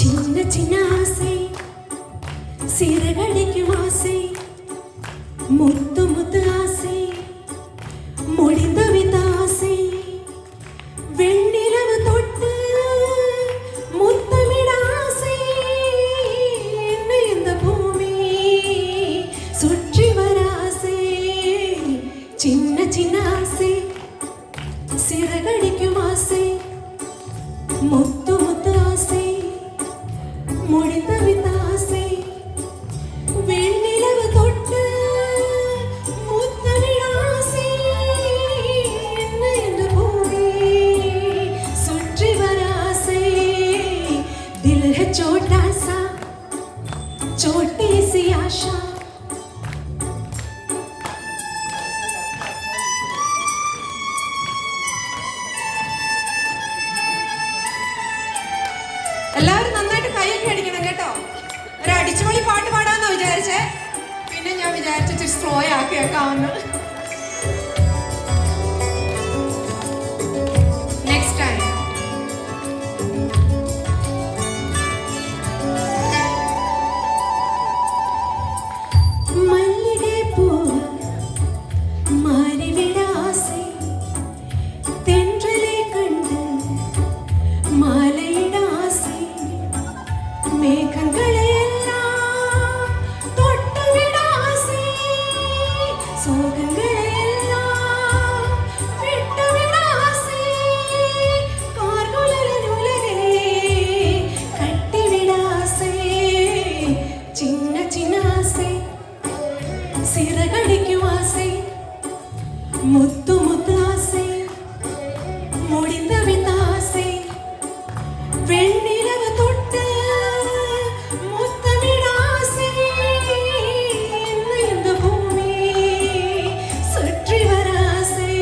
சின்ன சின்ன ஆசை சிறகடிக்கும் ஆசை முத்து முத்து ஆசை முடிந்துவிட்ட ஆசை வெண்ணிலவு தொட்டு முத்தமிட ஆசை என்னை இந்த பூமி சுற்றி வர ஆசை சின்ன சின்ன ஆசை சிறகடிக்கும் ஆசை முத்து முத்து ஆசை முடிந்துவிட்ட ஆசை வெண்ணிலவு தொட்டு முத்தமிழ ஆசை என்ன இந்த பூமி சுற்றி வர ஆசை दिल है छोटा सा छोटी सी आशा എല്ലാവരും നന്നായിട്ട് കൈയൊക്കെ അടിക്കണം കേട്ടോ. ഒരു അടിച്ചുപൊളി പാട്ട് പാടാന്നാ വിചാരിച്ചേ. പിന്നെ ഞാൻ വിചാരിച്ചു സ്ലോ ആക്കി വെക്കാമെന്ന്. നെക്സ്റ്റ് ടൈം മല്ലികപ്പൂ മാറിവിട ആസை തെன்றലെ കണ്ട് മാലയിട ആസை മേഘങ്ങളെ എല്ലാം തൊട്ടുവിട ആസை സോഗങ്ങളെ എല്ലാം വിട്ടുവിട ആസை കാർകുലരൻ ഉലകെ കട്ടിവിട ആസை சின்ன சின்ன ஆசை சிறகடிக்கும் ஆசை முத்து முத்து ஆசை முடிந்துவிட்ட ஆசை வெண்ணிலவு தொட்டு முத்தமிட ஆசை என்னை இந்த பூமி சுற்றி வர ஆசை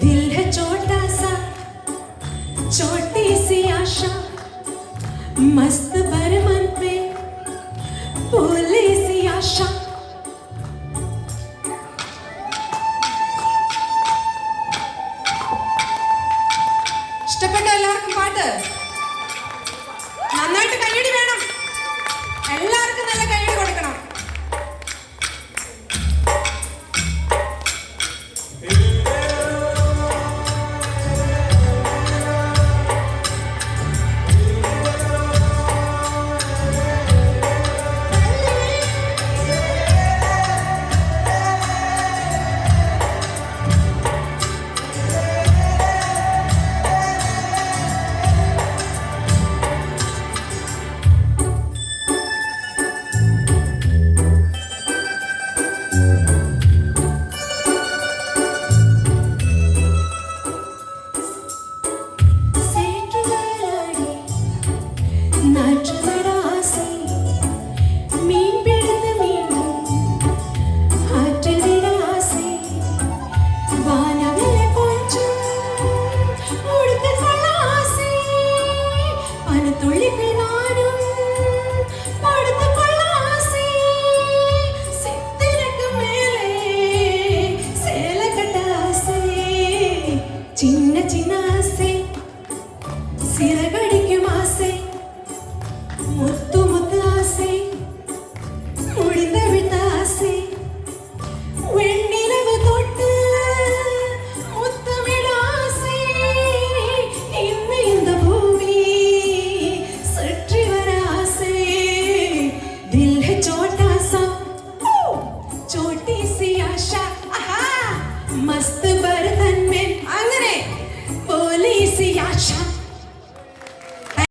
दिल है छोटा सा छोटी सी आशा मस्त बरमन पे भोली सी आशा ഇഷ്ടപ്പെട്ട എല്ലാവർക്കും പാട്ട് നന്നായിട്ട് കൈയടി വേണം.